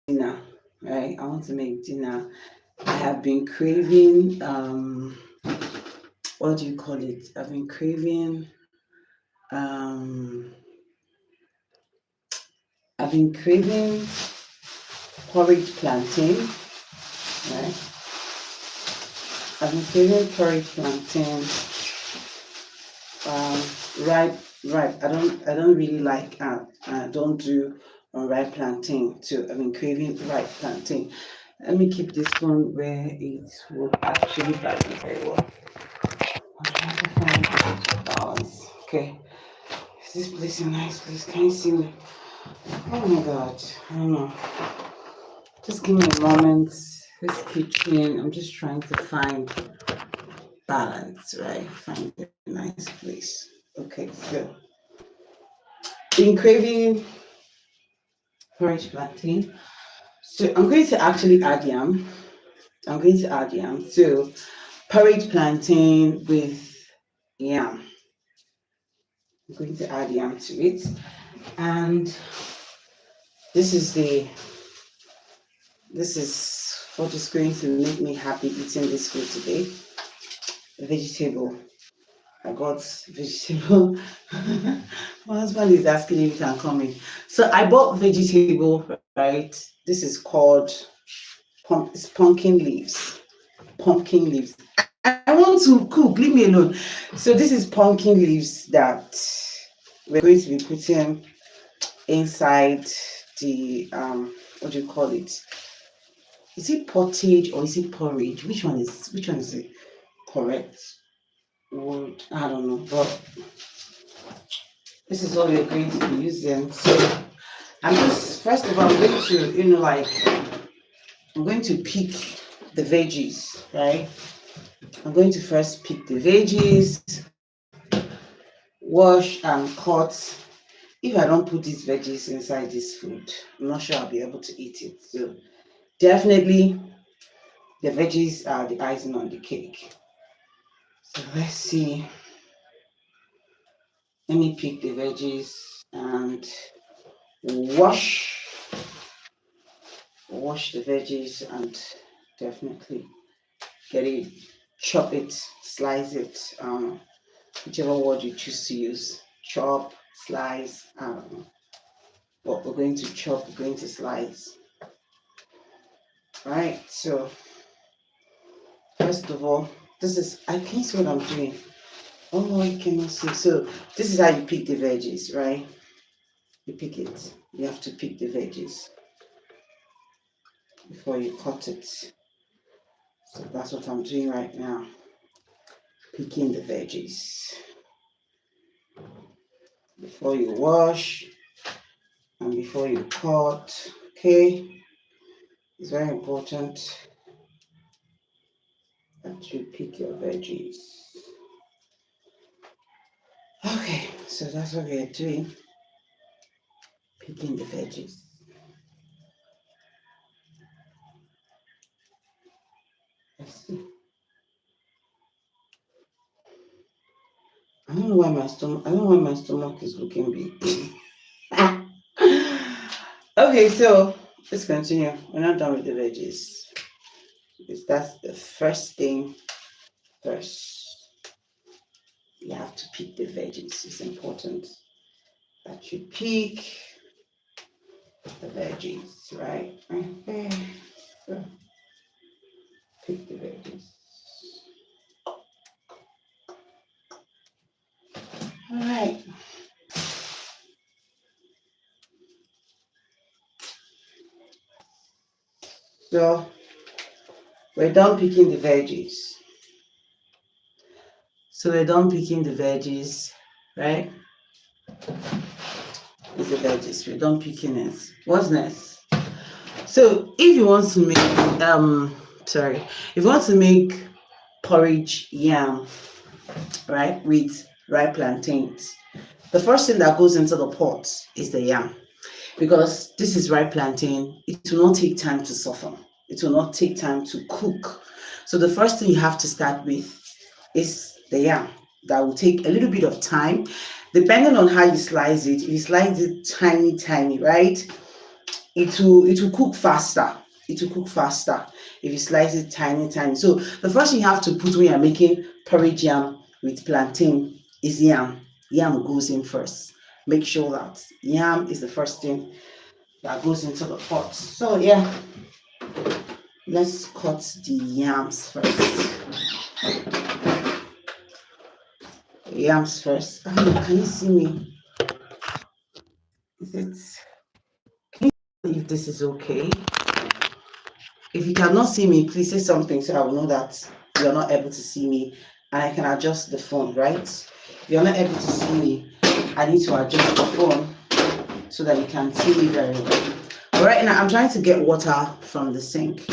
dinner, right? I want to make dinner. I have been craving what do you call it? I've been craving um I've been craving porridge plantain, right? I've been craving porridge plantain, um ripe ripe. I don't really like I don't do ripe plantain too. I've been craving ripe plantain. Let me keep this one where it will actually balance very well. I'm trying to find balance. Okay. Is this place a nice place? Can you see me? Oh my god. I don't know. Just give me a moment. This kitchen, I'm just trying to find balance, right? Find a nice place. Okay, so been craving porridge plantain. So I'm going to actually add yam. I'm going to add yam. So porridge plantain with yam. I'm going to add yam to it. And this is the this is what is going to make me happy eating this food today. Vegetable. I got vegetable. My husband is asking if he can come in. So I bought vegetable, right? This is called it's pumpkin leaves. Pumpkin leaves. I want to cook, leave me alone. So this is pumpkin leaves that we're going to be putting inside the what do you call it? Is it pottage or is it porridge? Which one is it correct word? I don't know, but this is what we're going to be using. So I'm just first of all I'm going to I'm going to pick the veggies, right? I'm going to first pick the veggies, wash and cut. If I don't put these veggies inside this food, I'm not sure I'll be able to eat it. So definitely the veggies are the icing on the cake. So let's see. Let me pick the veggies and wash wash the veggies and definitely get it, chop it, slice it, whichever word you choose to use. Chop, slice, I don't know. But we're going to chop, we're going to slice. Right, so first of all, I can't see what I'm doing. Oh, I cannot see. So this is how you pick the veggies, right? You pick it. You have to pick the veggies before you cut it. So that's what I'm doing right now. Picking the veggies. Before you wash and before you cut, okay? It's very important that you pick your veggies. Okay, so that's what we're doing. Picking the veggies. Let's see. I don't know why my stomach is looking big. Okay, so let's continue. We're not done with the veggies. That's the first thing first. You have to pick the veggies. It's important that you pick the veggies, right? Okay. So pick the veggies. All right. So we're done picking the veggies. So we're done picking the veggies, right? It's the veggies. We're done picking it. What's next? So if you want to make if you want to make porridge yam, right, with ripe plantains, the first thing that goes into the pot is the yam. Because this is ripe plantain, it will not take time to soften. It will not take time to cook. So the first thing you have to start with is the yam. That will take a little bit of time, depending on how you slice it. If you slice it tiny, tiny, right? it will cook faster. It will cook faster if you slice it tiny. So the first thing you have to put when you're making porridge yam with plantain is yam. Yam goes in first. Make sure that yam is the first thing that goes into the pot. So yeah, let's cut the yams first. Yams first. Oh, can you see me? Is it? If this is okay. If you cannot see me, please say something so I will know that you're not able to see me and I can adjust the phone, right? If you're not able to see me, I need to adjust the phone so that you can see me very well. But right now, I'm trying to get water from the sink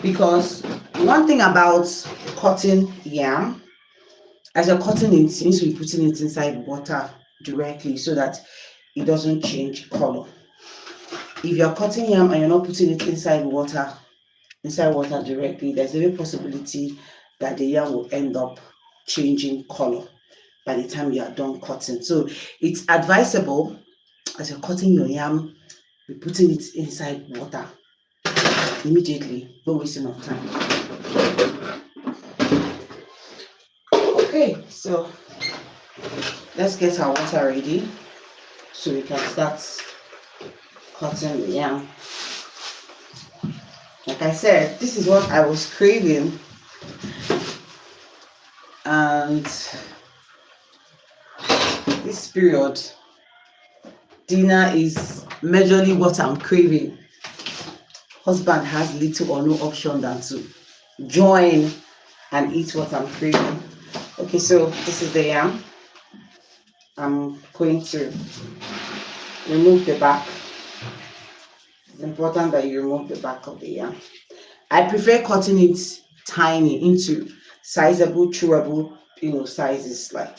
because one thing about cutting yam, as you're cutting it, you need to be putting it inside water directly so that it doesn't change color. If you're cutting yam and you're not putting it inside water directly, there's a very possibility that the yam will end up changing color by the time you are done cutting. So it's advisable as you're cutting your yam, be putting it inside water immediately, no wasting of time. Okay, so let's get our water ready so we can start cutting the yam. Like I said, this is what I was craving, and this period, dinner is majorly what I'm craving. Husband has little or no option than to join and eat what I'm craving. Okay, so this is the yam. I'm going to remove the back. It's important that you remove the back of the yam. I prefer cutting it tiny into sizable, chewable, sizes, like,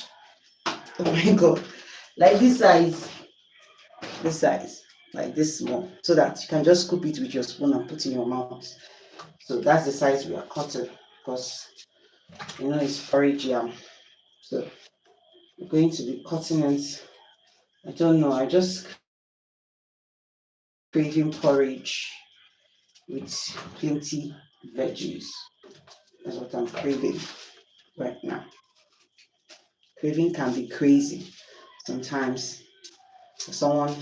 oh my god, like this size, like this small, so that you can just scoop it with your spoon and put in your mouth. So that's the size we are cutting because it's porridge yam. So we're going to be cutting it. I don't know, I just craving porridge with plenty veggies. That's what I'm craving right now. Craving can be crazy sometimes for someone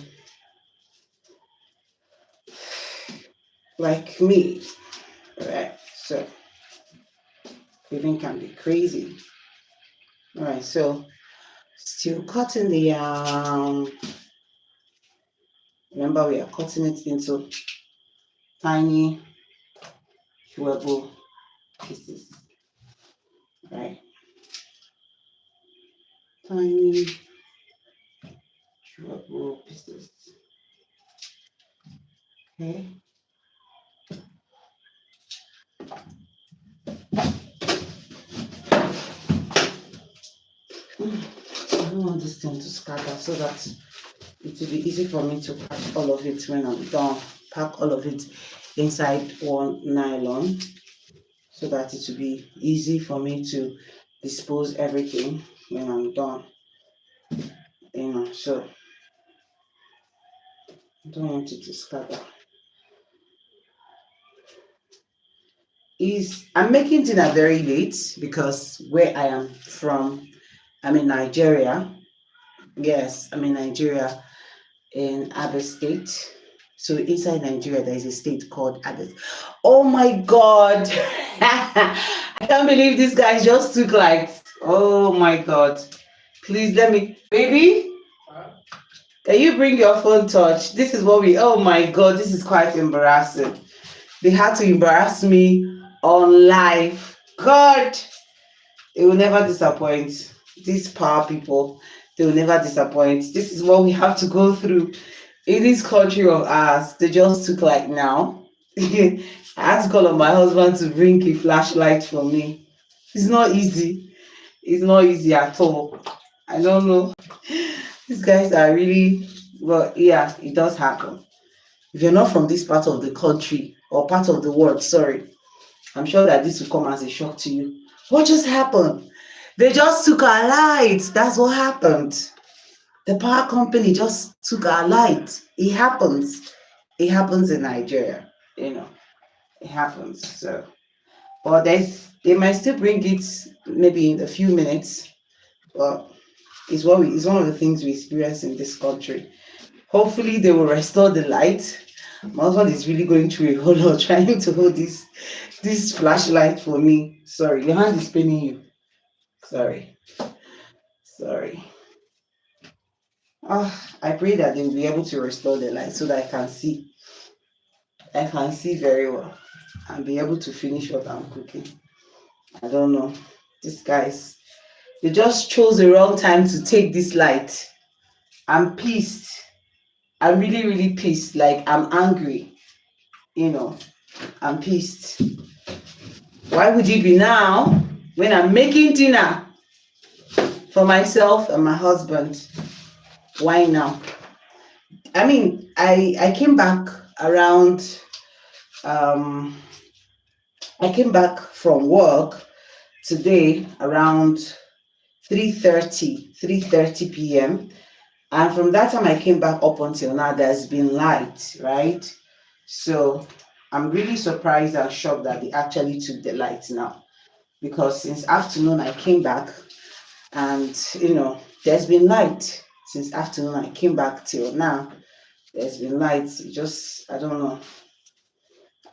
like me, right? So craving can be crazy. All right, so still cutting the yam. Remember, we are cutting it into tiny, chewable pieces, right? Tiny, chewable pieces. Okay. I don't want this thing to scatter so that it will be easy for me to pack all of it when I'm done. Pack all of it inside one nylon so that it will be easy for me to dispose everything when I'm done. So I don't want it to scatter. I'm making dinner very late because where I am from, I'm in Nigeria. Yes, I'm in Nigeria, in Abia State. So inside Nigeria, there is a state called Abia. Oh my God! I can't believe this guy just took oh my God. Please let me, baby, can you bring your phone touch? This is oh my God, this is quite embarrassing. They had to embarrass me on live. God, they will never disappoint. These power people, they will never disappoint. This is what we have to go through in this country of ours. They just took now. I had to call on my husband to bring a flashlight for me. It's not easy. It's not easy at all. I don't know. These guys are really, well, yeah, it does happen. If you're not from this part of the country or part of the world, sorry, I'm sure that this will come as a shock to you. What just happened? They just took our lights. That's what happened. The power company just took our light. It happens. it happens in Nigeria, you know, it happens. So, but they might still bring it maybe in a few minutes, but it's one of the things we experience in this country. Hopefully, they will restore the light. My husband is really going through a whole lot trying to hold this flashlight for me. Sorry, your hand is paining you. Sorry, sorry. I pray that they will be able to restore the light so that I can see. I can see very well and be able to finish what I'm cooking. I don't know. These guys, they just chose the wrong time to take this light. I'm pissed. I'm really, really pissed. Like, I'm angry. You know, I'm pissed. Why would it be now when I'm making dinner for myself and my husband? Why now? I mean, I came back around um I came back from work today around 3:30 p.m. And from that time I came back up until now, there's been light, right? So I'm really surprised and shocked that they actually took the light now. Because since afternoon I came back and there's been light. Since afternoon I came back till now. There's been light. Just I don't know.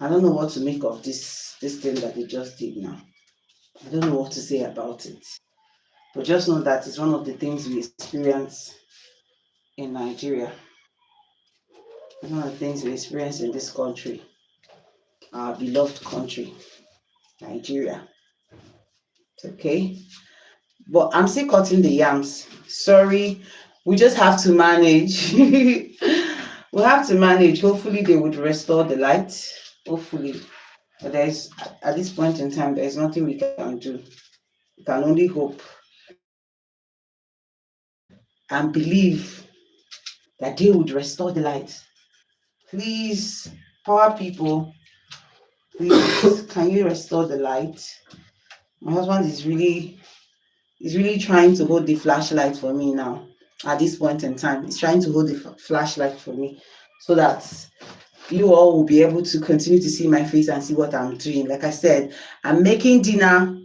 I don't know what to make of this thing that they just did now. I don't know what to say about it. But just know that it's one of the things we experience in Nigeria. It's one of the things we experience in this country, our beloved country, Nigeria. It's okay. But I'm still cutting the yams. Sorry, we just have to manage. We have to manage. Hopefully, they would restore the light. Hopefully. But there's at this point in time, there's nothing we can do. We can only hope and believe that they would restore the light. Please, power people, please, can you restore the light? My husband is really trying to hold the flashlight for me now. At this point in time, he's trying to hold the flashlight for me so that you all will be able to continue to see my face and see what I'm doing. Like I said, I'm making dinner,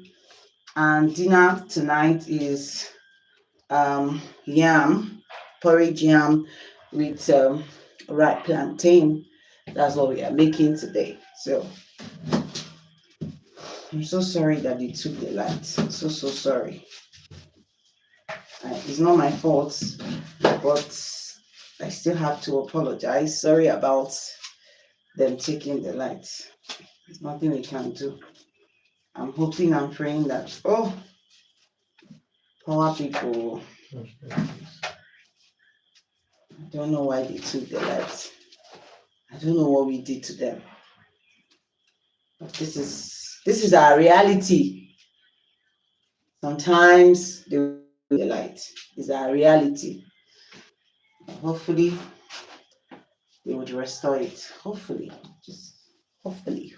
and dinner tonight is yam, porridge yam with ripe plantain. That's what we are making today. So I'm so sorry that they took the light. So sorry. It's not my fault, but I still have to apologize. Sorry about them taking the light. There's nothing we can do. I'm hoping and praying that power people. I don't know why they took the light. I don't know what we did to them. But this is our reality. Sometimes they will take the light. It's our reality. Hopefully they would restore it. Hopefully. Just hopefully.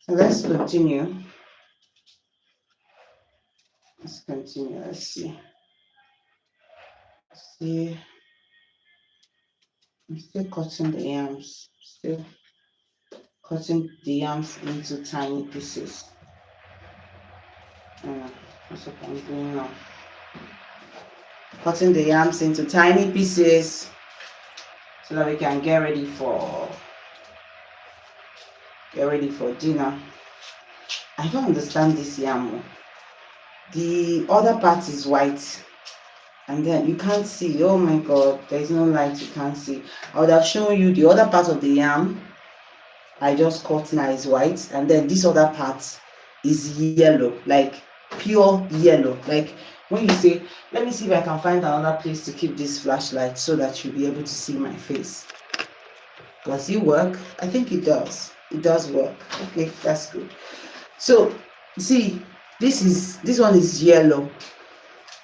So let's continue. Let's continue. Let's see. I'm still cutting the yams. Still cutting the yams into tiny pieces. That's what I'm doing now. Cutting the yams into tiny pieces so that we can get ready for dinner. I don't understand this yam. The other part is white, and then you can't see. Oh my god, there's no light, you can't see. I would have shown you the other part of the yam I just cut now is white, and then this other part is yellow, like pure yellow. Like when you say, let me see if I can find another place to keep this flashlight so that you'll be able to see my face. Does it work? I think it does. It does work. Okay, that's good. So see, this one is yellow.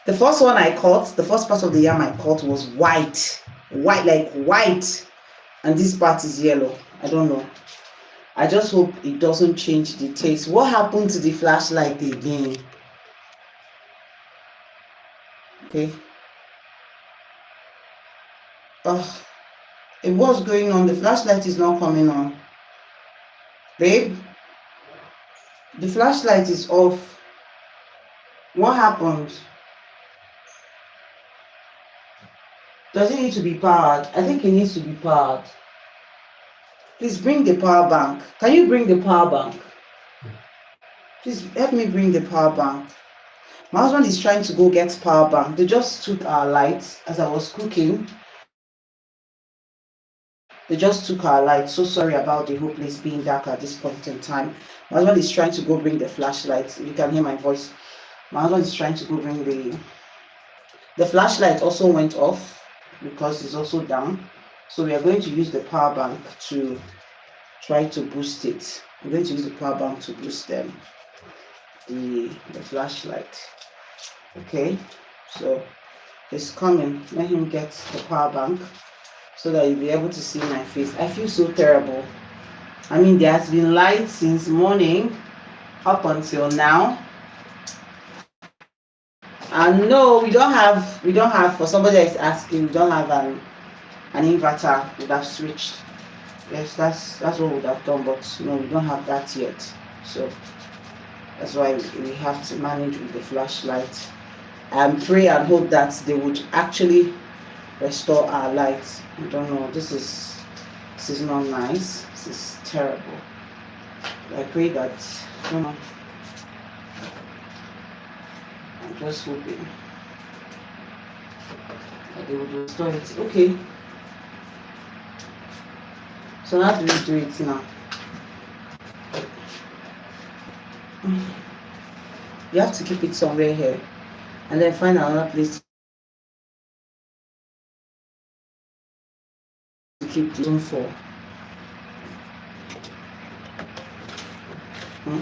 The first one I cut, the first part of the yam I cut was white, like white, and this part is yellow. I don't know. I just hope it doesn't change the taste. What happened to the flashlight again? Okay. Oh, What's going on? The flashlight is not coming on. Babe, the flashlight is off. What happened? Does it need to be powered? I think it needs to be powered. Please bring the power bank. Can you bring the power bank? Please help me bring the power bank. My husband is trying to go get power bank. They just took our lights as I was cooking. They just took our light. So sorry about the whole place being dark at this point in time. My husband is trying to go bring the flashlight. You can hear my voice. My husband is trying to go bring the flashlight. Also went off because it's also down. So we are going to use the power bank to try to boost it. I'm going to use the power bank to boost the flashlight. Okay, so it's coming. Let him get the power bank so that you'll be able to see my face. I feel so terrible. I mean, there has been light since morning up until now. And no, we don't have, for somebody that is asking, we don't have an inverter. We would have switched. Yes, that's what we would have done, but no, we don't have that yet. So that's why we have to manage with the flashlight and pray and hope that they would actually restore our lights. I don't know. This is not nice. This is terrible. I pray that, you know, I'm just hoping that they would restore it. Okay. So how do we do it now? You have to keep it somewhere here and then find another place to keep the room for.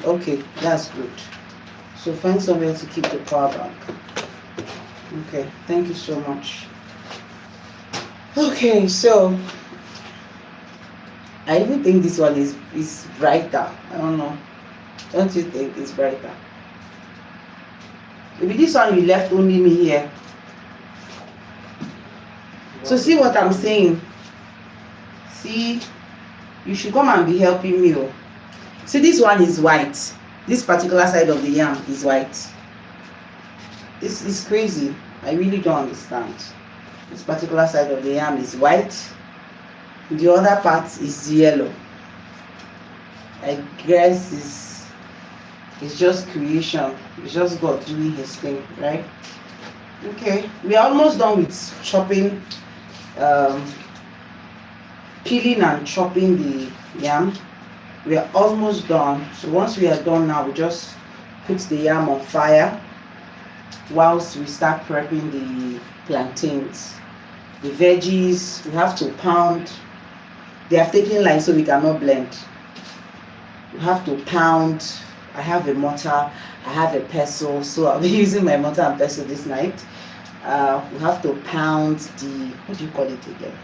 Okay, that's good. So find somewhere to keep the power bank. Okay, thank you so much. Okay, so I even think this one is brighter. I don't know. Don't you think it's brighter? Maybe this one you left only me here. So see what I'm saying? See, you should come and be helping me. Oh. See, this one is white. This particular side of the yam is white. This is crazy. I really don't understand. This particular side of the yam is white. The other part is yellow. I guess it's just creation. It's just God doing his thing, right? Okay, we are almost done with chopping, peeling and chopping the yam. We are almost done. So once we are done now, we just put the yam on fire whilst we start prepping the plantains. The veggies, we have to pound. They have taken line so we cannot blend. We have to pound. I have a mortar, I have a pestle, so I'll be using my mortar and pestle this night. We have to pound the, what do you call it again?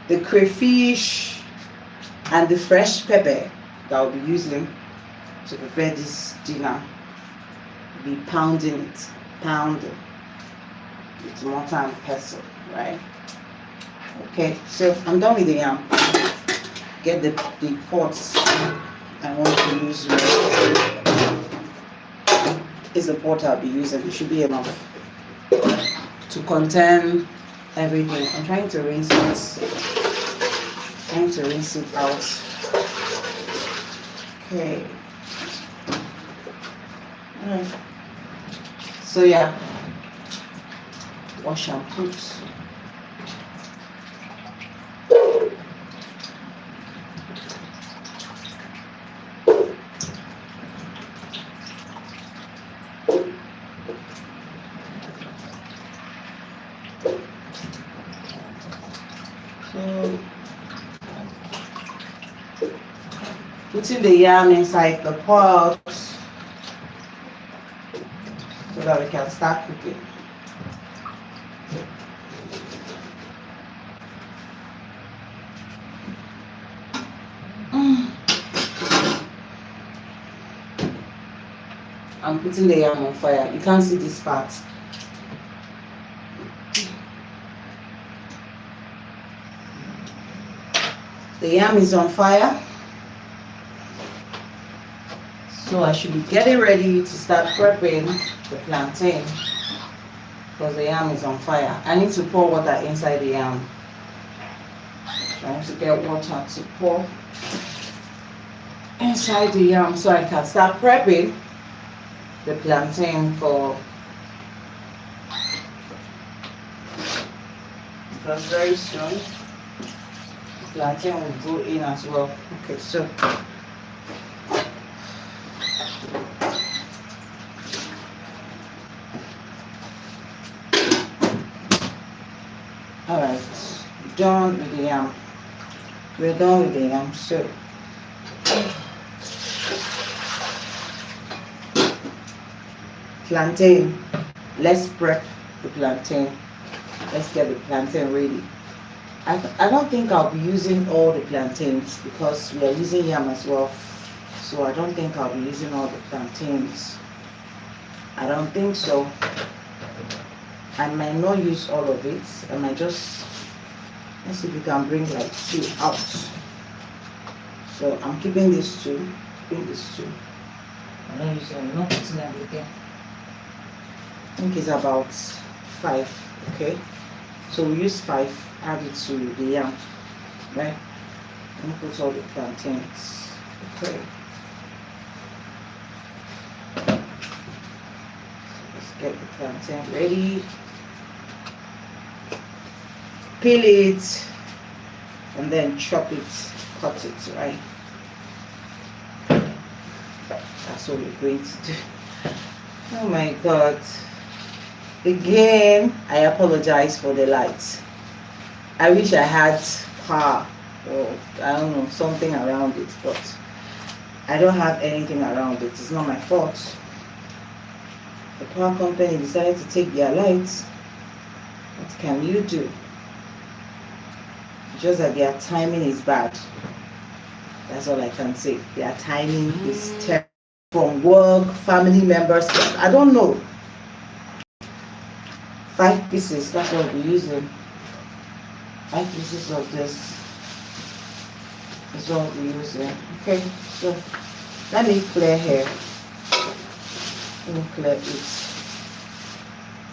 The crayfish and the fresh pepper that I'll be using to prepare this dinner. Be pounding it, pounding with mortar and pestle, right? Okay, so I'm done with the yam. Get the pots I want to use. Is the pot I'll be using. It should be enough to contain everything. I'm trying to rinse it. Trying to rinse it out. Okay. Alright. So yeah. Wash and put. Putting the yam inside the pot so that we can start cooking. I'm putting the yam on fire. You can't see this part. The yam is on fire, so I should be getting ready to start prepping the plantain because the yam is on fire. I need to pour water inside the yam. Trying to get water to pour inside the yam so I can start prepping the plantain for, because very soon the plantain will go in as well. Okay, so alright, done with the yam. We're done with the yam. So plantain, let's prep the plantain. Let's get the plantain ready. I don't think I'll be using all the plantains because we are using yam as well. So I don't think I'll be using all the plantains. I don't think so. I might not use all of it. I might just, let's see if we can bring like 2 out. So I'm keeping these 2. I'm not using, I'm not putting everything. I think it's about 5. Okay. So we use 5. Add it to the yam, right? And put all the plantains. Okay. So let's get the plantain ready. Peel it and then chop it, cut it, right? That's what we're going to do. Oh my God. Again, I apologize for the lights. I wish I had power or I don't know, something around it, but I don't have anything around it. It's not my fault. The power company decided to take their lights. What can you do? Just that their timing is bad. That's all I can say. Their timing is terrible. From work, family members, I don't know. 5 pieces, that's what we're using. 5 pieces of this is what we're using. Okay, so let me clear here. Let me clear it.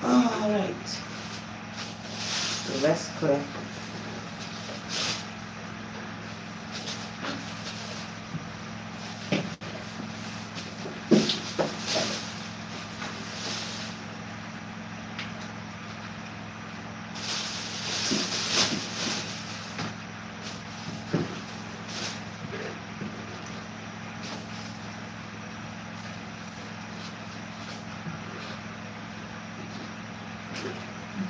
Alright. So let's clear.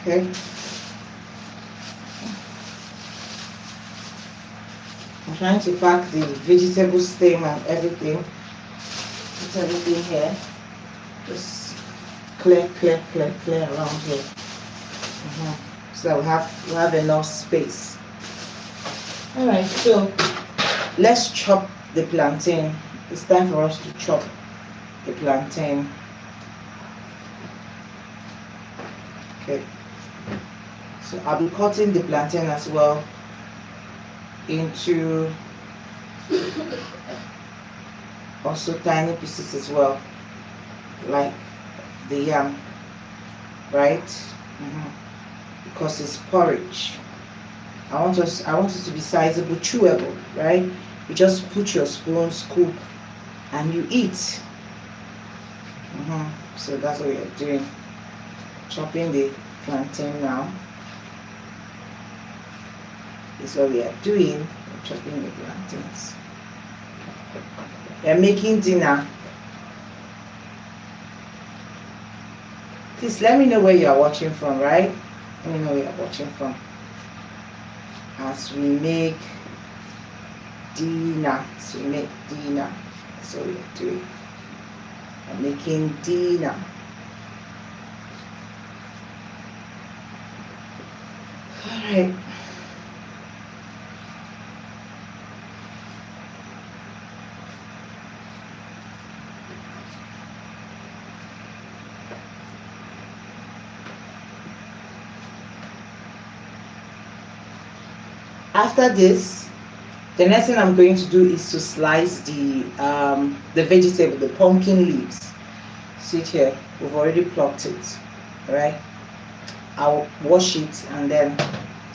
Okay. I'm trying to pack the vegetable stem and everything. Put everything here. Just clear around here. So we have enough space. Alright, so let's chop the plantain. It's time for us to chop the plantain. Okay. So I'll be cutting the plantain as well into also tiny pieces as well, like the yam, right? Because it's porridge. I want it to be sizable, chewable, right? You just put your spoon, scoop, and you eat. So that's what we're doing. Chopping the plantain now. This is what we are doing. We're chopping the plantains. We're making dinner. Please let me know where you are watching from, right? Let me know where you are watching from. As we make dinner. So we make dinner. That's what we are doing. We're making dinner. Alright. After this, The next thing I'm going to do is to slice the vegetable, the pumpkin leaves. See it here, we've already plucked it. All right, I'll wash it and then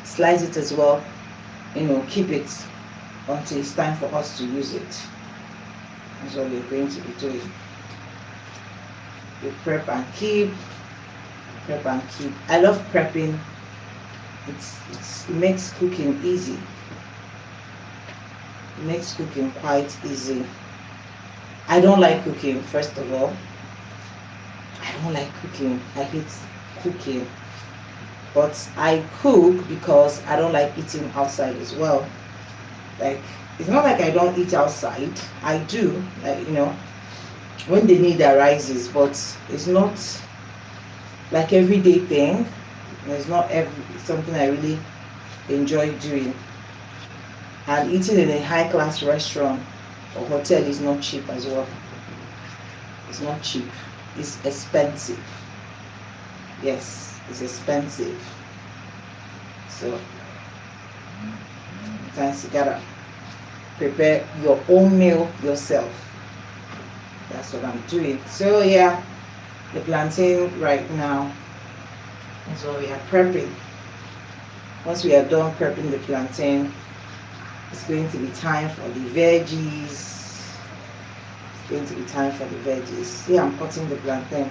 slice it as well. Keep it until it's time for us to use it. That's what we're going to be doing. We prep and keep, prep and keep. I love prepping. It makes cooking easy. It makes cooking quite easy. I don't like cooking, first of all. I don't like cooking. I hate cooking. But I cook because I don't like eating outside as well. Like, it's not like I don't eat outside. I do, when the need arises, but it's not like everyday thing. It's not something I really enjoy doing. And eating in a high-class restaurant or hotel is not cheap as well. It's not cheap. It's expensive. Yes, it's expensive. So sometimes you gotta prepare your own meal yourself. That's what I'm doing. So yeah, the plantain right now is what we are prepping. Once we are done prepping the plantain, it's going to be time for the veggies. It's going to be time for the veggies. See, I'm cutting the plantain.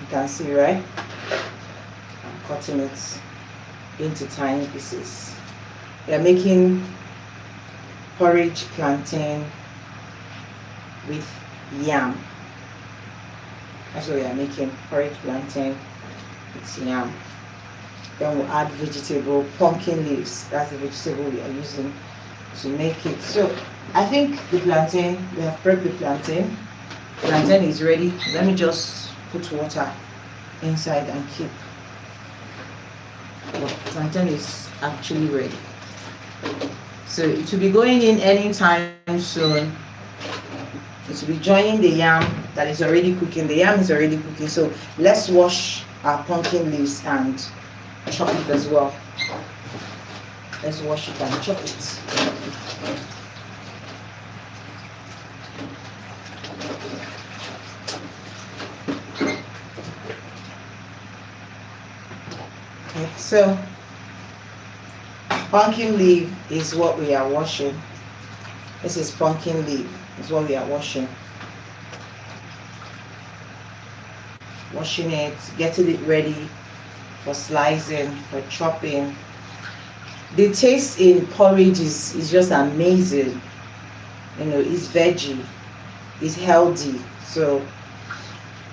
You can see, right? I'm cutting it into tiny pieces. We are making porridge plantain with yam. That's what we are making, porridge plantain with yam. Then we'll add vegetable, pumpkin leaves. That's the vegetable we are using to make it. So I think the plantain, we have prepped the plantain. Plantain is ready. Let me just put water inside and keep. The plantain is actually ready. So it will be going in anytime soon. It will be joining the yam that is already cooking. The yam is already cooking. So let's wash our pumpkin leaves and chop it as well. Let's wash it and chop it. Okay, so pumpkin leaf is what we are washing. This is pumpkin leaf, is what we are washing. Washing it, getting it ready for slicing, for chopping. The taste in porridge is just amazing. It's veggie, it's healthy. So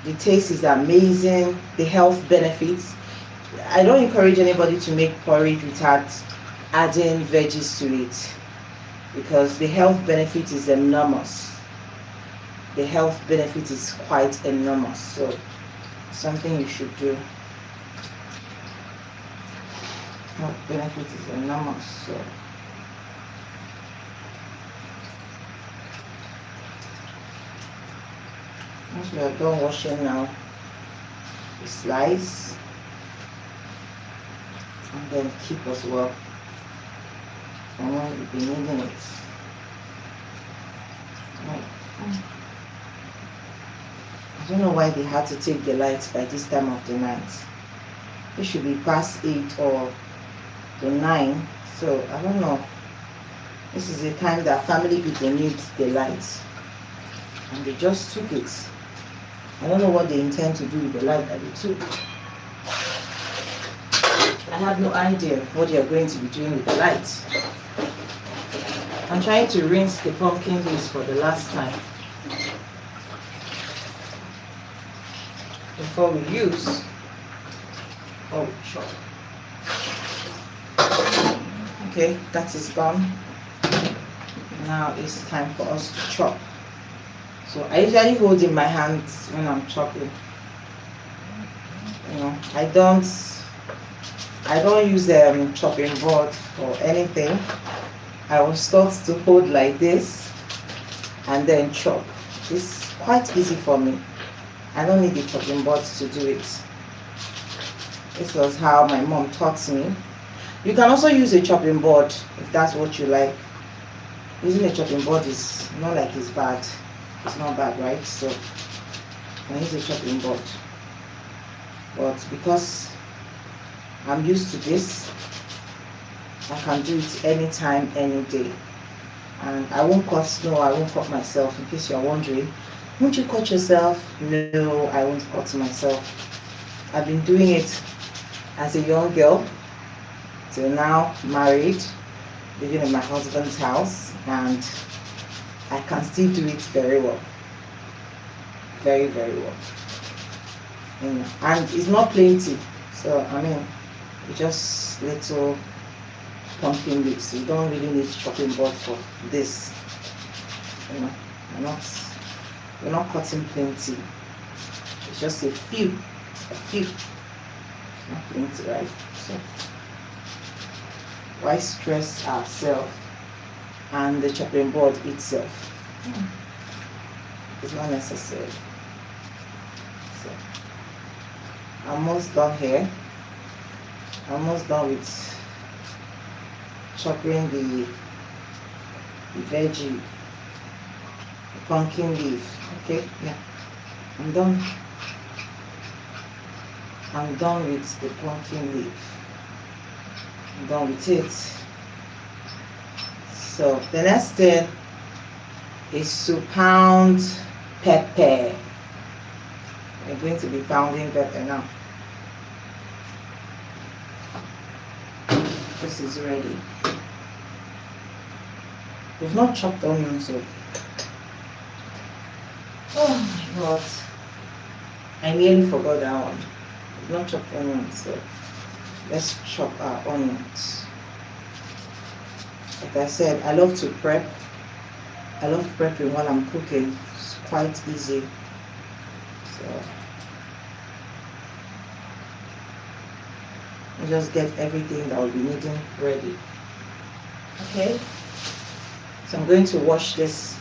the taste is amazing. The health benefits. I don't encourage anybody to make porridge without adding veggies to it, because the health benefit is enormous. The health benefit is quite enormous. So something you should do. Health benefit is enormous. So once we are done washing now, we slice and then keep as well. And when we'll be needing it. Right. I don't know why they had to take the lights by this time of the night. It should be past 8 or to 9. So I don't know. This is the time that family people need the lights. And they just took it. I don't know what they intend to do with the light that they took. I have no idea what they are going to be doing with the lights. I'm trying to rinse the pumpkin leaves for the last time before we use. Oh, sure. Okay, that is done. Now it's time for us to chop. So I usually hold in my hands when I'm chopping. I don't use a chopping board or anything. I was taught to hold like this and then chop. It's quite easy for me. I don't need the chopping board to do it. This was how my mom taught me. You can also use a chopping board if that's what you like. using a chopping board is not like it's bad. It's not bad, right? So I use a chopping board, but because I'm used to this, I can do it anytime, any day. And I won't cut, no, I won't cut myself, in case you're wondering. Won't you cut yourself? No, I won't cut myself. I've been doing it as a young girl till now, married, living in my husband's house, and I can still do it very well. Very, very well. And it's not plenty, so I mean, it's just little pumpkin leaves. You don't really need chopping board for this. We're not cutting plenty. It's just a few. Not plenty, right? So why stress ourselves and the chopping board itself? It's not necessary. So almost done here. Almost done with chopping the veggie, the pumpkin leaf. Okay, yeah, I'm done. I'm done with the pumpkin leaf. I'm done with it. So the next thing is to pound pepper. I'm going to be pounding pepper now. This is ready. We've not chopped onions, so oh my god, I nearly forgot that one. We've not chopped onions, so let's chop our onions. Like I said, I love to prep. I love prepping while I'm cooking. It's quite easy. So I just get everything that I'll be needing ready. Okay. So I'm going to wash this.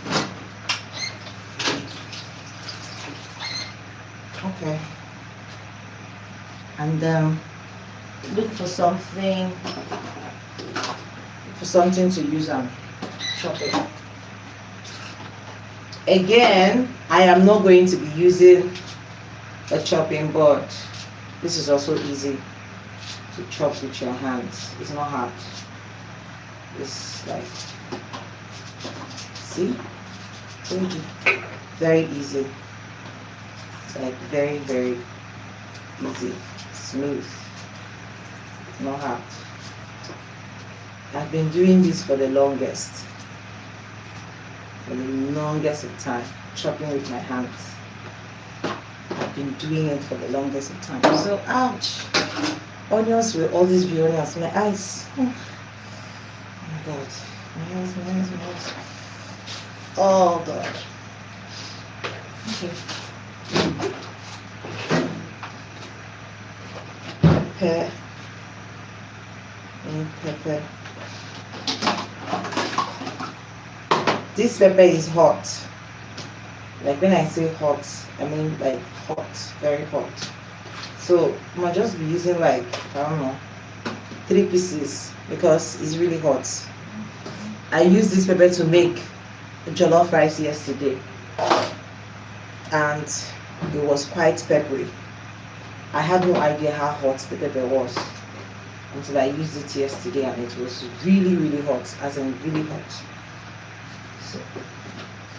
Okay. And look for something to use and chop it. Again, I am not going to be using a chopping board. This is also easy to chop with your hands. It's not hard. It's like, see? Very easy. Like very, very easy. Smooth. Not hard. I've been doing this for the longest. For the longest of time. Chopping with my hands. I've been doing it for the longest of time. So, ouch. Onions will always be onions. My eyes. Oh my god. My eyes. Oh god. Okay. Pepper. Pepper. This pepper is hot. Like when I say hot, I mean like hot, very hot. So I might just be using like, I don't know, 3 pieces because it's really hot. I used this pepper to make jollof rice yesterday and it was quite peppery. I had no idea how hot the pepper was until I used it yesterday and it was really, really hot, as in really hot. So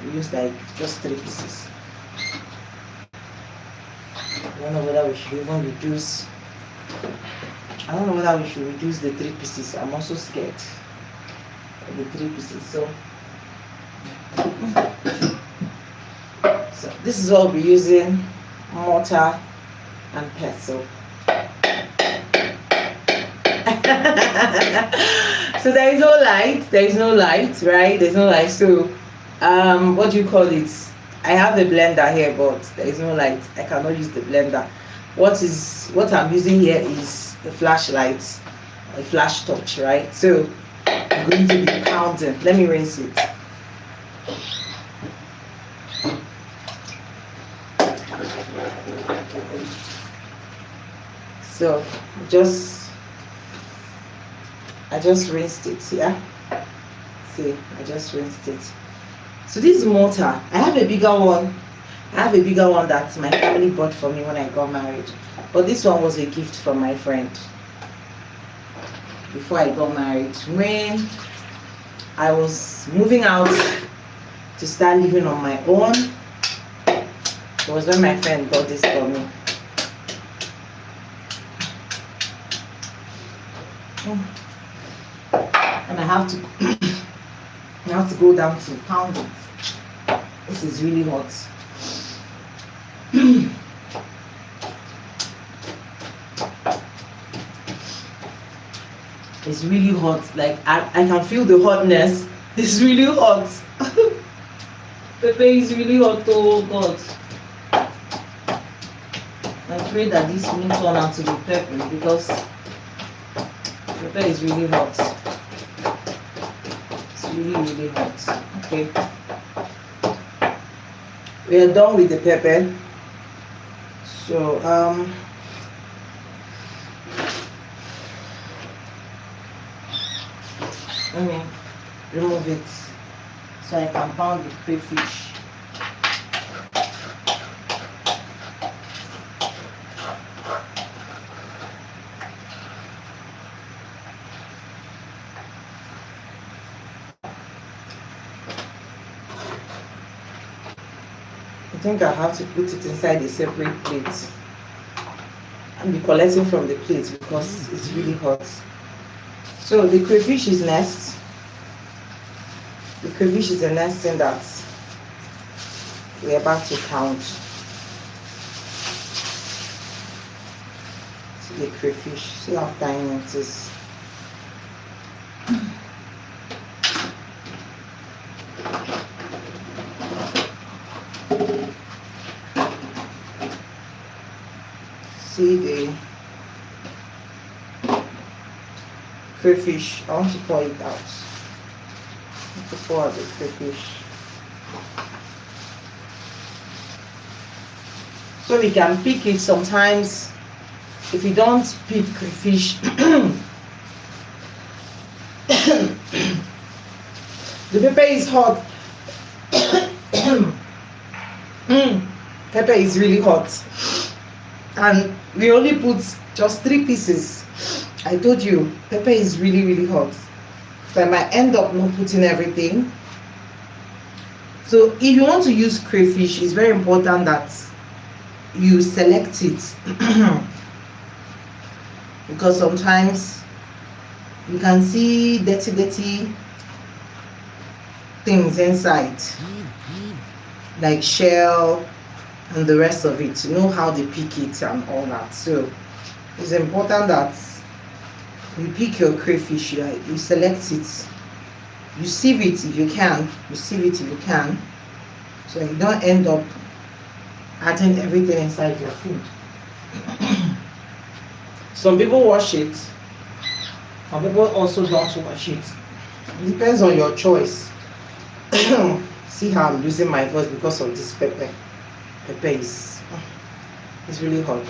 we used like just 3 pieces. I don't know whether we should even reduce. I don't know whether we should reduce the 3 pieces. I'm also scared of the 3 pieces. So this is what we'll be using: mortar and pestle. So there is no light, right? There's no light. So what do you call it? I have a blender here, but there is no light. I cannot use the blender. What I'm using here is the flashlight, a flash torch, right? So I'm going to be pounding. Let me rinse it. So I just rinsed it, yeah. See, I just rinsed it. So this is mortar. I have a bigger one. I have a bigger one that my family bought for me when I got married. But this one was a gift from my friend before I got married. When I was moving out to start living on my own, it was when my friend got this for me. And I have to go down to pound it. This is really hot. It's really hot. Like I can feel the hotness. It's really hot. Pepper is really hot. Oh God. I pray that this won't turn out to be pepper because pepper is really hot. It's really hot. Okay. We are done with the pepper. So let me remove it so I can pound the crayfish. I think I have to put it inside a separate plate and be collecting from the plate because it's really hot. So the crayfish is next. The crayfish is the next thing that we're about to count. See the crayfish. See how tiny it is. See the crayfish. I want to pour it out. I want to pour out the crayfish. So we can pick it sometimes. If you don't pick crayfish, the pepper is hot. Pepper is really hot. And we only put just 3 pieces. I told you, pepper is really hot. So I might end up not putting everything. So if you want to use crayfish, it's very important that you select it. Because sometimes you can see dirty things inside, like shell and the rest of it. You know how they pick it and all that. So it's important that you pick your crayfish, you select it, you sieve it if you can, so you don't end up adding everything inside your food. Some people wash it, some people also don't wash it. It depends on your choice. See how I'm losing my voice because of this pepper. Pepper is really hot.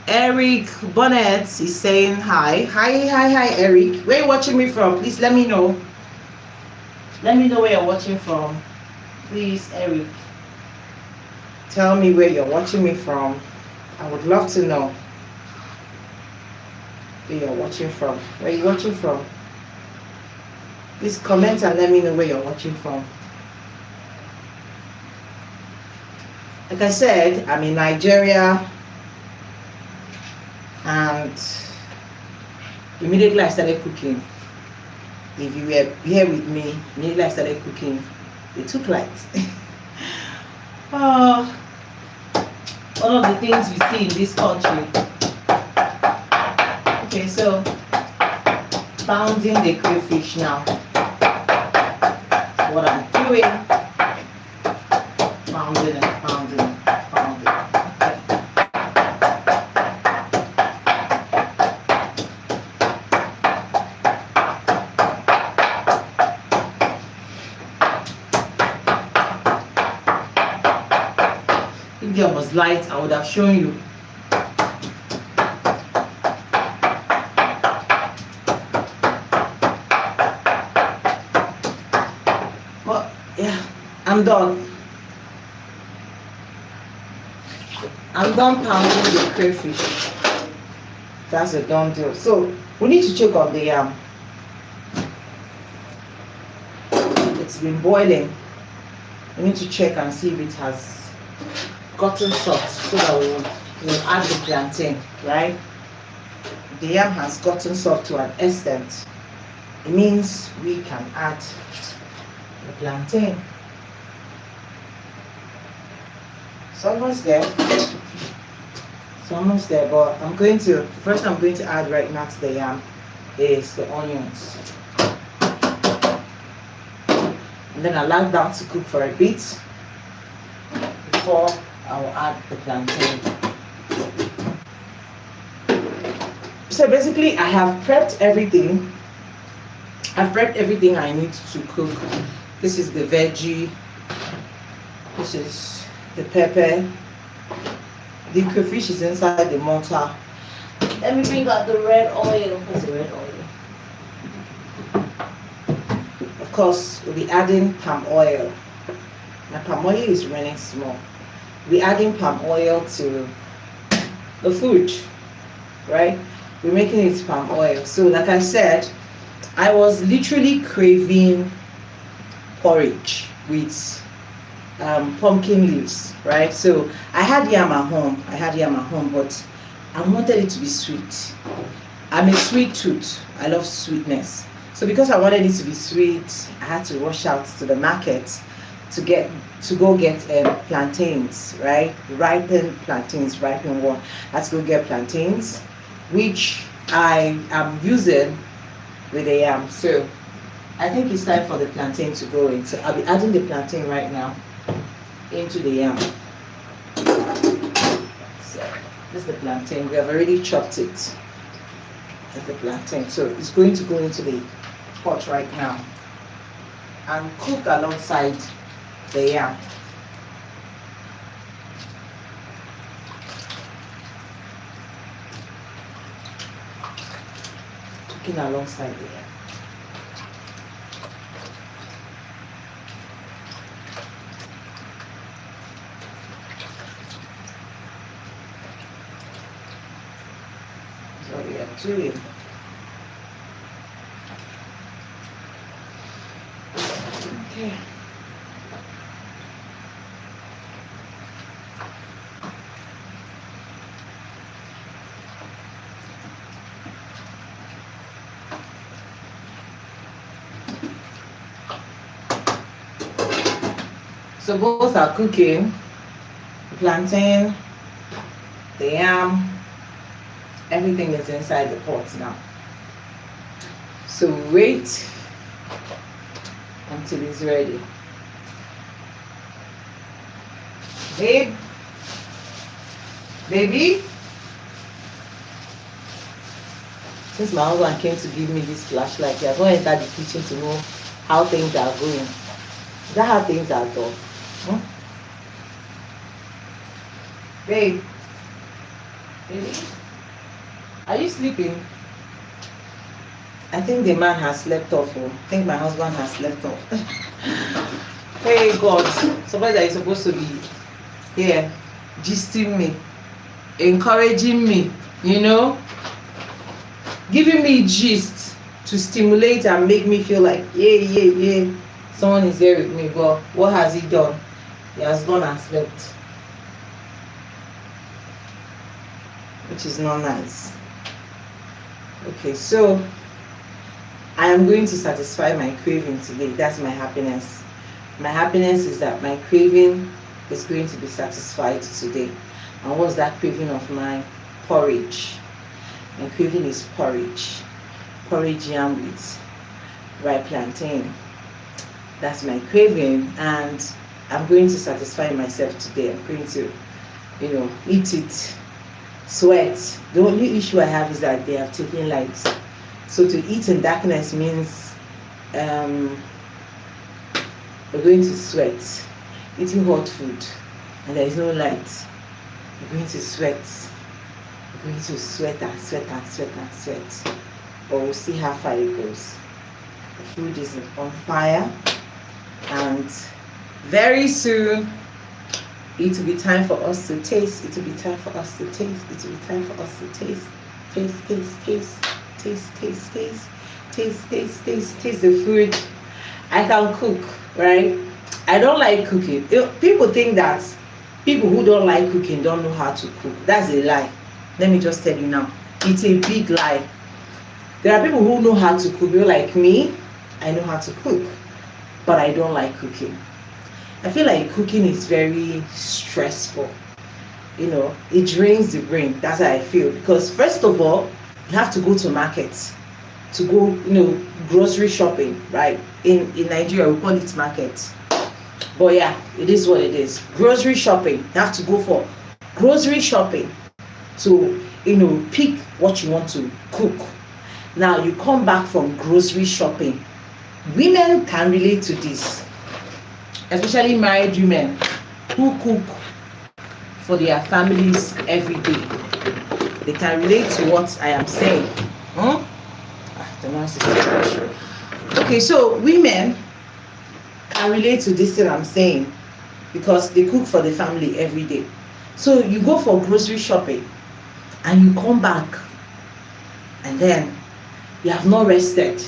Eric Bonnet is saying hi. Hi, Eric. Where are you watching me from? Please let me know. Let me know where you're watching from. Please, Eric. Tell me where you're watching me from. I would love to know where you're watching from. Where are you watching from? Please comment and let me know where you're watching from. Like I said, I'm in Nigeria. And immediately I started cooking. If you were here with me, immediately I started cooking. It took light. One of the things we see in this country. Okay, so pounding the crayfish now. What I'm doing, pounding it. If there was light, I would have shown you. Yeah, I'm done. I'm done pounding the crayfish. That's a done deal. So we need to check on the yam. It's been boiling. We need to check and see if it has gotten soft so that we'll add the plantain, right? The yam has gotten soft to an extent. It means we can add the plantain. It's almost there. It's almost there, but the first I'm going to add right now to the yam is the onions. And then allow that to cook for a bit before I will add the plantain. So basically I have prepped everything. I've prepped everything I need to cook. This is the veggie. This is the pepper. The crayfish is inside the mortar. Let me bring out the red oil. Where's the red oil? Of course, we'll be adding palm oil. My palm oil is running small. We'll be adding palm oil to the food, right? We're making it palm oil. So like I said, I was literally craving porridge with pumpkin leaves, right? So I had yam at home, but I wanted it to be sweet. I'm a sweet tooth. I love sweetness. So because I wanted it to be sweet, I had to rush out to the market to go get plantains, right? Ripened plantains, ripened one. I had to go get plantains, which I am using with the yam. So I think it's time for the plantain to go in. So I'll be adding the plantain right now into the yam. So this is the plantain. We have already chopped it. That's the plantain. So it's going to go into the pot right now and cook alongside the yam. Cooking alongside the yam. So we are doing. Okay. So both are cooking. The plantain, the yam, everything is inside the pot now. So wait until it's ready. Baby, since my husband came to give me this flashlight, he has not entered the kitchen to know how things are going. Is that how things are done? Baby, are you sleeping? I think the man has slept off. I think my husband has slept off. Hey God, somebody that is supposed to be here, gisting me, encouraging me, giving me gist to stimulate and make me feel like, yeah, someone is there with me. But what has he done? He has gone and slept, which is not nice. Okay, so I am going to satisfy my craving today. That's my happiness. My happiness is that my craving is going to be satisfied today. And what's that craving of mine? Porridge. My craving is porridge. Porridge yam with ripe plantain. That's my craving, and I'm going to satisfy myself today. I'm going to, eat it, sweat. The only issue I have is that they have taken lights. So to eat in darkness means we're going to sweat. Eating hot food and there is no light, we're going to sweat. We're going to sweat and sweat and sweat and sweat. But we'll see how far it goes. The food is on fire. And very soon it will be time for us to taste. It will be time for us to taste. It will be time for us to taste. Taste, taste, taste, taste, taste, taste, taste, taste, taste, taste the food. I can cook, right? I don't like cooking. People think that people who don't like cooking don't know how to cook. That's a lie. Let me just tell you now. It's a big lie. There are people who know how to cook. You're like me. I know how to cook, but I don't like cooking. I feel like cooking is very stressful. It drains the brain. That's how I feel. Because first of all, you have to go to markets to go, grocery shopping, right? In Nigeria, we call it market. But yeah, it is what it is. Grocery shopping. You have to go for grocery shopping to, pick what you want to cook. Now you come back from grocery shopping. Women can relate to this, especially married women who cook for their families every day. They can relate to what I am saying. The noise is okay, so women can relate to this thing I'm saying because they cook for the family every day. So you go for grocery shopping and you come back and then you have not rested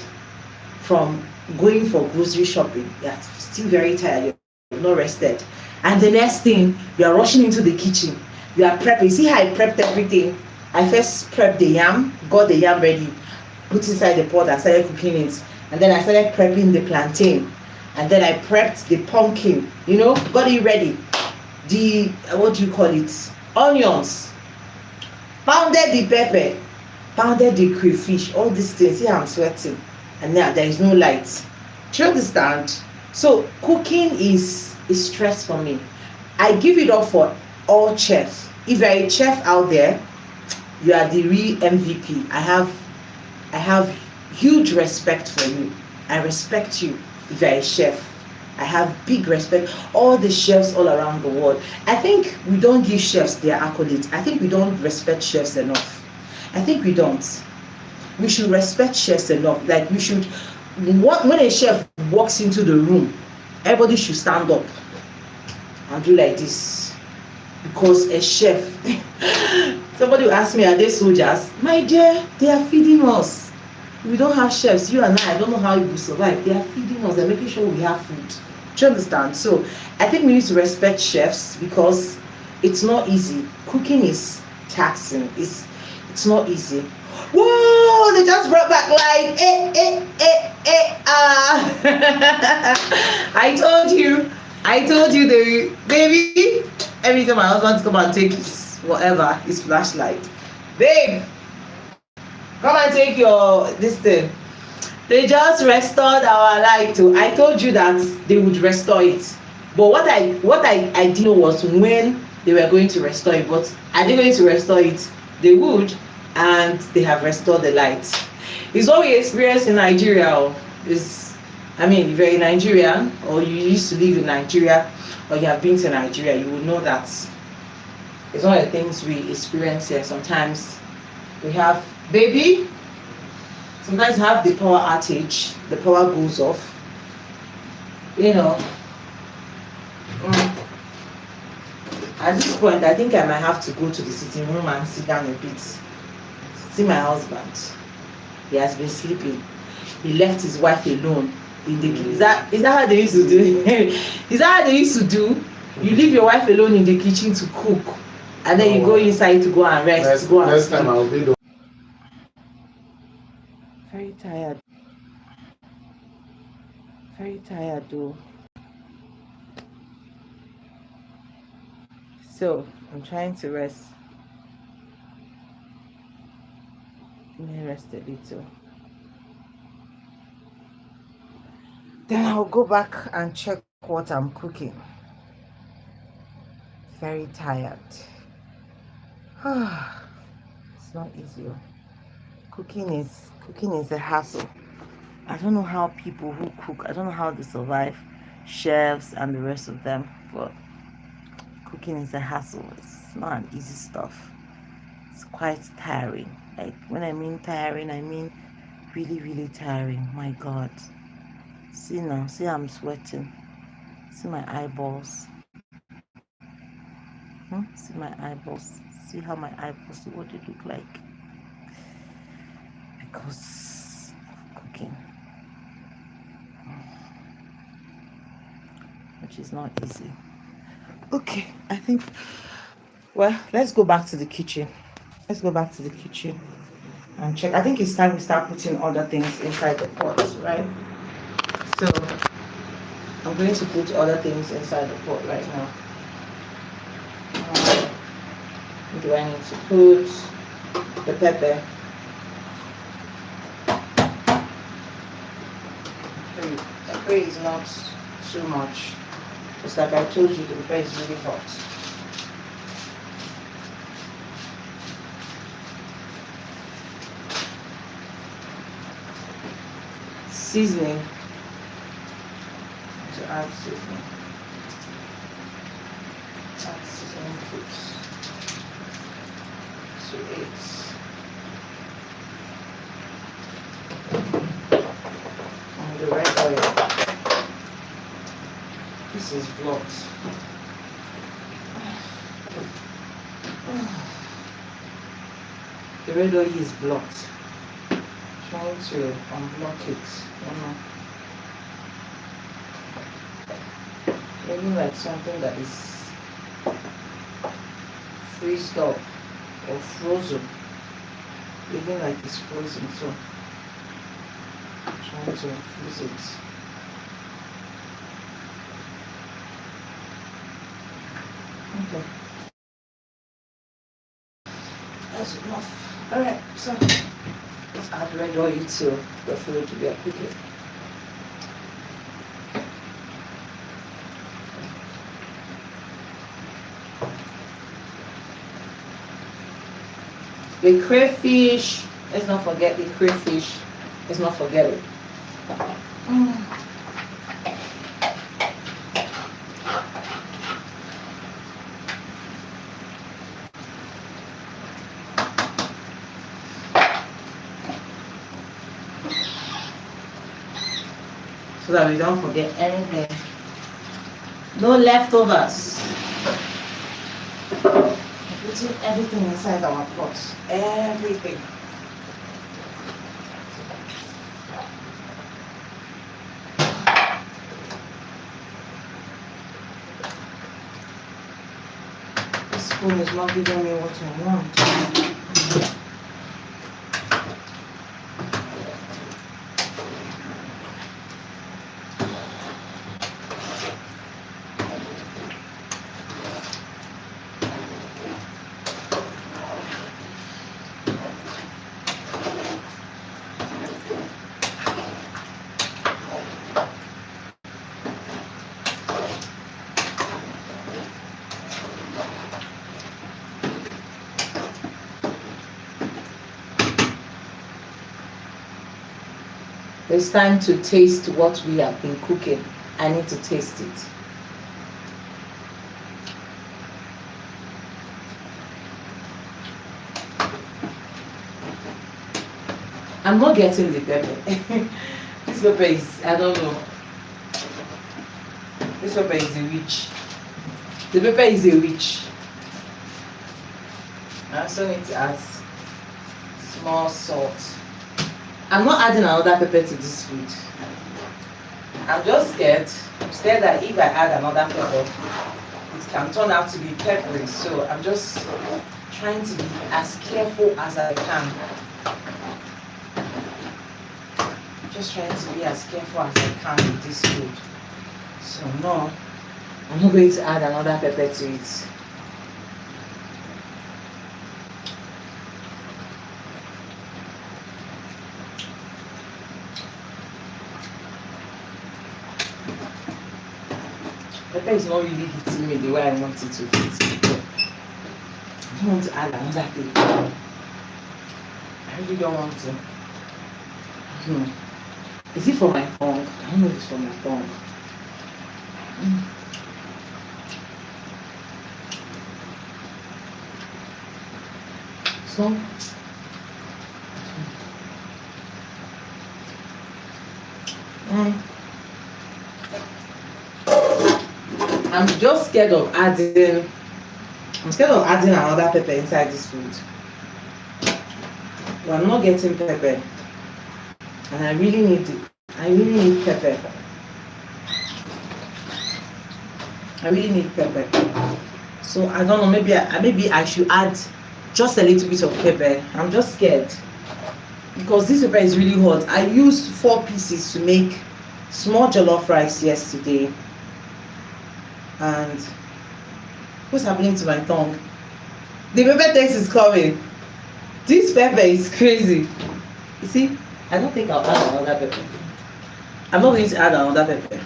from going for grocery shopping. You are still very tired. You have not rested. And the next thing, you are rushing into the kitchen. You are prepping. See how I prepped everything? I first prepped the yam, got the yam ready, put inside the pot and started cooking it. And then I started prepping the plantain. And then I prepped the pumpkin, got it ready. The, what do you call it? Onions. Pounded the pepper. Pounded the crayfish. All these things. See how I'm sweating. And now there is no light. Do you understand? So cooking is stress for me. I give it up for all chefs. If you're a chef out there, you are the real MVP. I have huge respect for you. I respect you if you're a chef. I have big respect. All the chefs all around the world. I think we don't give chefs their accolades. I think we don't respect chefs enough. I think we don't. We should respect chefs enough. Like we should, when a chef walks into the room, everybody should stand up and do like this. Because a chef, somebody will ask me, are they soldiers? My dear, they are feeding us. We don't have chefs. You and I don't know how you will survive. They are feeding us. They're making sure we have food. Do you understand? So I think we need to respect chefs because it's not easy. Cooking is taxing. It's not easy. Whoa, they just brought back like I told you the baby. Every time my husband come and take his flashlight. Babe, come and take this thing. They just restored our light too. I told you that they would restore it. But what I didn't know was when they were going to restore it. But are they going to restore it? They would. And they have restored the lights. It's what we experience in Nigeria. If you're a Nigerian or you used to live in Nigeria or you have been to Nigeria, you will know that it's one of the things we experience here. Sometimes we have sometimes we have the power outage, the power goes off. At this point, I think I might have to go to the sitting room and sit down a bit. See my husband. He has been sleeping. He left his wife alone in the kitchen. Is that how they used to do it? Is that how they used to do? You leave your wife alone in the kitchen to cook, and then you go inside to go and rest. Next time I'll be very tired. Very tired though. So I'm trying to rest. Let me rest a little. Then I'll go back and check what I'm cooking. Very tired. It's not easy. Cooking is a hassle. I don't know how people who cook, I don't know how they survive, chefs and the rest of them, but cooking is a hassle. It's not an easy stuff. It's quite tiring. Like when I mean tiring, I mean really, really tiring. My God. See now, see I'm sweating. See my eyeballs. See my eyeballs. See how my eyeballs, see what they look like. Because of cooking. Which is not easy. Okay, I think, well, let's go back to the kitchen. Let's go back to the kitchen and check. I think it's time we start putting other things inside the pot, right? So I'm going to put other things inside the pot right now. Do I need to put the pepper? Pepper is not too much. It's like I told you, the pepper is really hot. Seasoning. To add seasoning. Add seasoning cubes to it. And the red oil. This is blocked. The red oil is blocked. Trying to unblock it. Maybe like something that is freezed up or frozen. Even like it's frozen, so I'm trying to freeze it. Okay. That's enough. Alright, so let's add red oil to the food we are cooking. The crayfish, let's not forget the crayfish. Let's not forget it. So that we don't forget anything. No leftovers. Putting everything inside our pots. Everything. This spoon is not giving me what I want. It's time to taste what we have been cooking. I need to taste it. I'm not getting the pepper. This pepper is, I don't know. This pepper is a witch. The pepper is a witch. I also need to add small salt. I'm not adding another pepper to this food. I'm just scared. I'm scared that if I add another pepper, it can turn out to be peppery. So I'm just trying to be as careful as I can. Just trying to be as careful as I can with this food. So no, I'm not going to add another pepper to it. Pepper is not really hitting me the way I want it to hit. I don't want to add another thing. I really don't want to. Is it for my tongue? I don't know if it's for my tongue. So, I'm just scared of adding. I'm scared of adding another pepper inside this food. But I'm not getting pepper, and I really need it. I really need pepper. I really need pepper. So I don't know. Maybe I should add just a little bit of pepper. I'm just scared because this pepper is really hot. I used 4 pieces to make small jollof rice yesterday, and what's happening to my tongue? The pepper taste is coming. This pepper is crazy. You see, I don't think I'll add another pepper. I'm not going to add another pepper.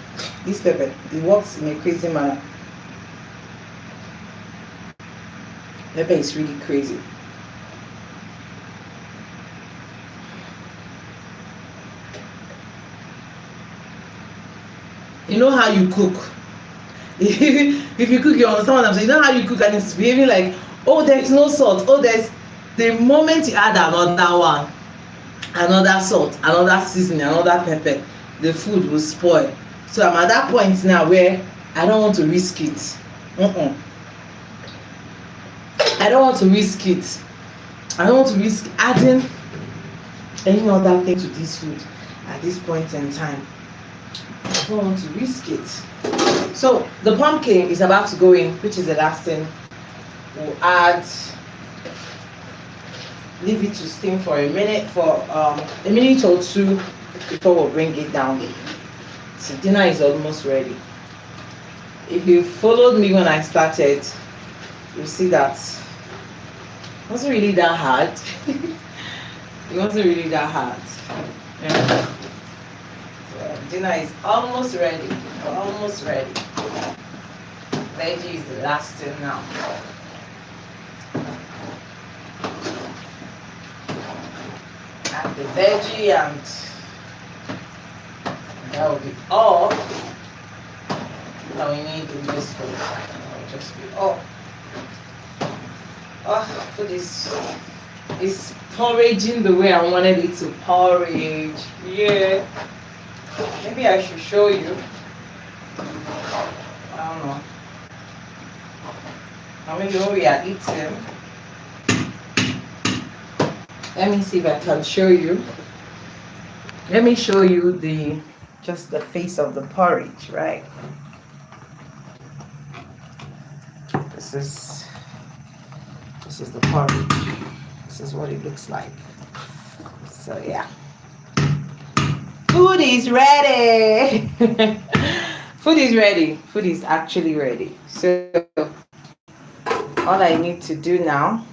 This pepper, it works in a crazy manner. Pepper is really crazy. You know how you cook. If you cook, you understand what I'm saying. You know how you cook and it's behaving like, oh, there's no salt. Oh, there's the moment you add another one, another salt, another seasoning, another pepper, the food will spoil. So I'm at that point now where I don't want to risk it. I don't want to risk it. I don't want to risk adding any other thing to this food at this point in time. I don't want to risk it. So the pumpkin is about to go in, which is the last thing. We'll add, leave it to steam for a minute, for a minute or two before we'll bring it down. So dinner is almost ready. If you followed me when I started, you'll see that it wasn't really that hard. It wasn't really that hard. Yeah. So dinner is almost ready. Almost ready. Veggie is the last thing now. Add the veggie and that will be all that we need in this food. That will just be all. Oh, food is porridging the way I wanted it to porridge. Yeah. Maybe I should show you. I don't know. Or maybe when we are eating. Let me see if I can show you. Let me show you just the face of the porridge, right? This is the porridge. This is what it looks like. So yeah. Food is ready. Food is ready. Food is actually ready. So all I need to do now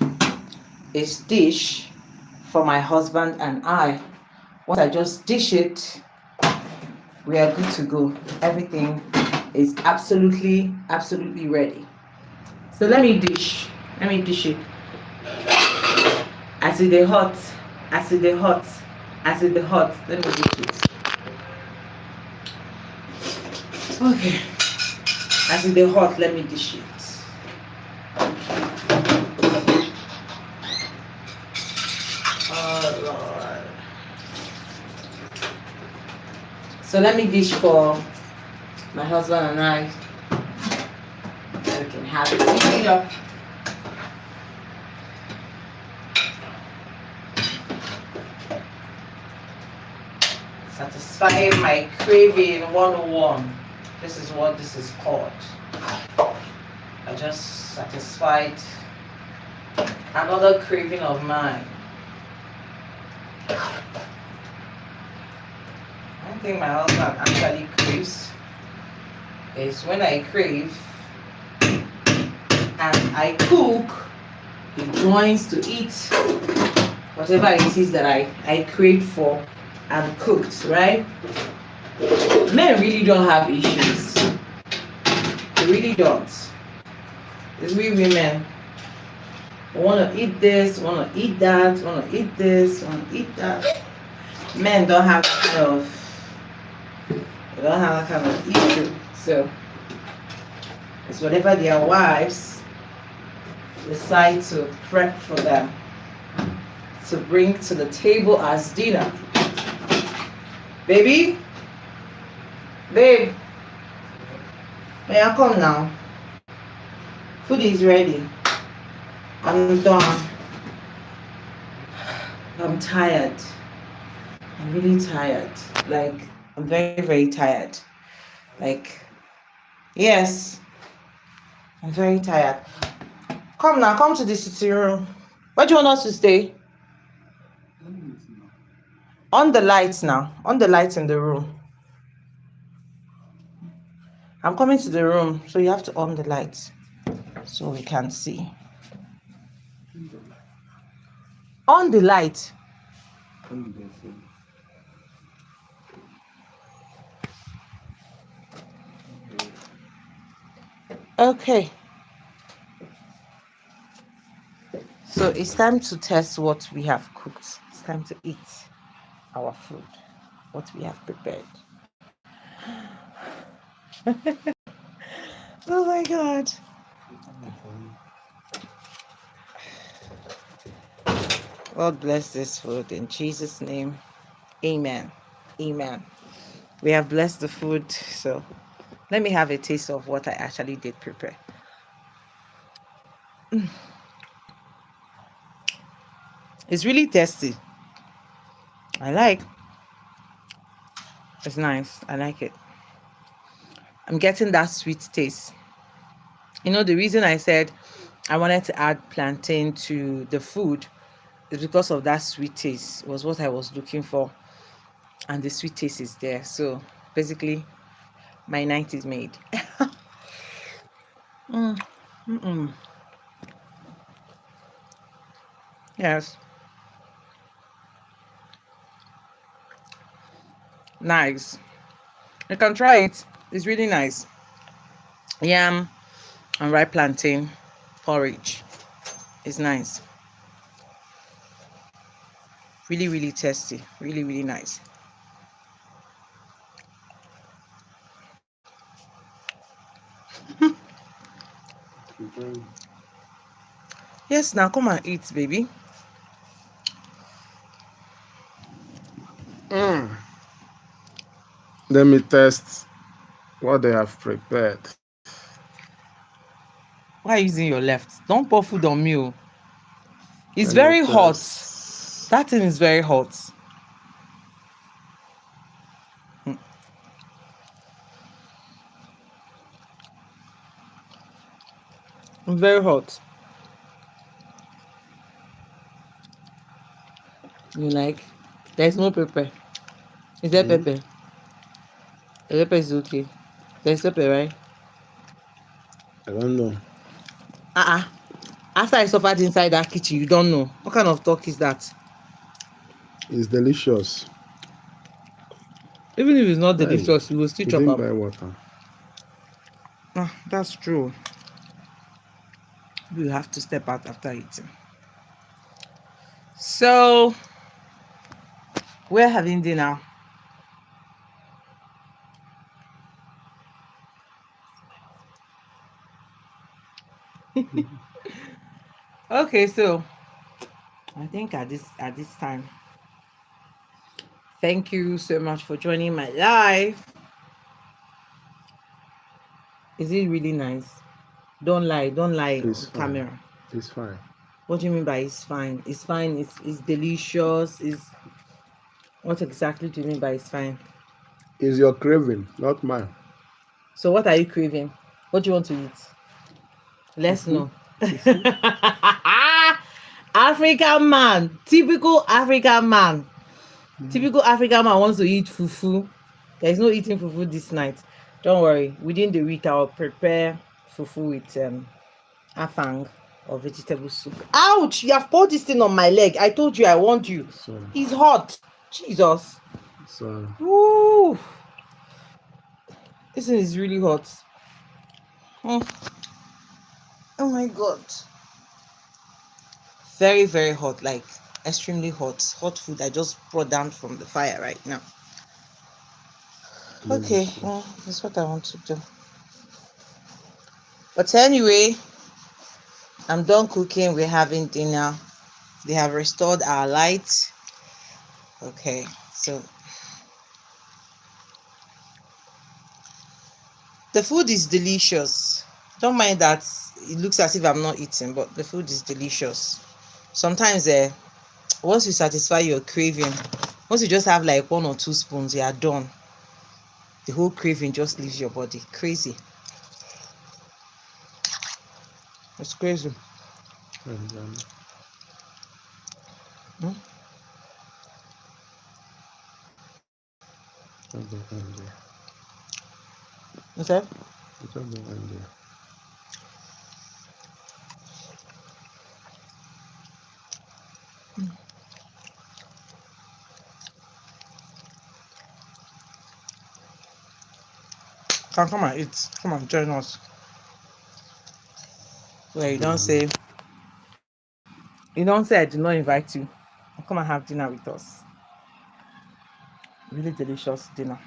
is dish for my husband and I. Once I just dish it, we are good to go. Everything is absolutely ready. So let me dish it. As it is hot. Let me dish it. Okay. As it is hot, let me dish it. Oh Lord. So let me dish for my husband and I. So we can have it here. Satisfying my craving 101. This is what this is called. I just satisfied another craving of mine. One thing my husband actually craves is when I crave and I cook, he joins to eat whatever it is that I crave for and cooked, right? Men really don't have issues. They really don't. It's we women. We want to eat this, want to eat that, want to eat this, want to eat that. Men don't have that kind of issue. So it's whatever their wives decide to prep for them to bring to the table as dinner. Baby, babe, Yeah, come now. Food is ready. I'm done. I'm tired. I'm really tired. Like, I'm very, very tired. Like, yes, I'm very tired. Come now, come to the sitting room. Where do you want us to stay? On the lights now. On the lights in the room. I'm coming to the room, so you have to on the lights so we can see. On the light. Okay. So it's time to test what we have cooked. It's time to eat our food, what we have prepared. Oh my God. God bless this food in Jesus' name. Amen. Amen. We have blessed the food, so let me have a taste of what I actually did prepare. It's really tasty. I like. It's nice. I like it. I'm getting that sweet taste. You know, the reason I said I wanted to add plantain to the food is because of that sweet taste. It was what I was looking for. And the sweet taste is there. So basically, my night is made. Yes. Nice. You can try it. It's really nice. Yam and ripe plantain porridge. It's nice. Really, really tasty. Really, really nice. Yes, now come and eat, baby. Let me test what they have prepared. Why are you using your left? Don't pour food on me. Oh. It's Let me very hot. test. That thing is very hot. Very hot. You like? There's no pepper. Is there pepper? The pepper is okay. There's pepper, right? I don't know. After I suffered inside that kitchen, you don't know. What kind of talk is that? It's delicious. Even if it's not Hey, delicious, you will still you chop didn't up. buy water. That's true. You have to step out after eating. So, we're having dinner. Okay, so I think at this time, thank you so much for joining my live. Is it really nice? Don't lie It's on fine. camera. It's fine. What do you mean by it's fine? It's fine, it's delicious, what exactly do you mean by it's fine? It's your craving, not mine. So what are you craving? What do you want to eat? Let's know. African man, typical African man. Typical African man wants to eat fufu. There is no eating fufu this night. Don't worry. Within the week, I'll prepare fufu with afang or vegetable soup. Ouch! You have poured this thing on my leg. I told you I want you. So, It's hot. Jesus. Woo! This thing is really hot. Oh my God. Very, very hot. Like extremely hot. Hot food I just brought down from the fire right now. Okay, well, that's what I want to do. But anyway, I'm done cooking. We're having dinner. They have restored our light. Okay, so The food is delicious. Don't mind that it looks as if I'm not eating, but the food is delicious. Sometimes once you satisfy your craving, once you just have like 1 or 2 spoons, you are done. The whole craving just leaves your body. Crazy. It's crazy. And Hmm? don't go end there. Okay. Don't go end there. Come and eat. Come and join us. Where Mm. you don't say I did not invite you. Come and have dinner with us. Really delicious dinner.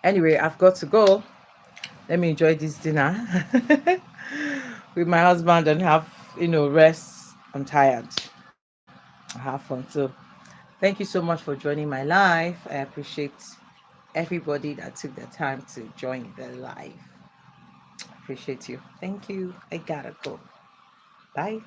Anyway, I've got to go. Let me enjoy this dinner with my husband and have, rest. I'm tired. I have fun. So thank you so much for joining my live. I appreciate everybody that took the time to join the live. Appreciate you. Thank you. I gotta go. Bye.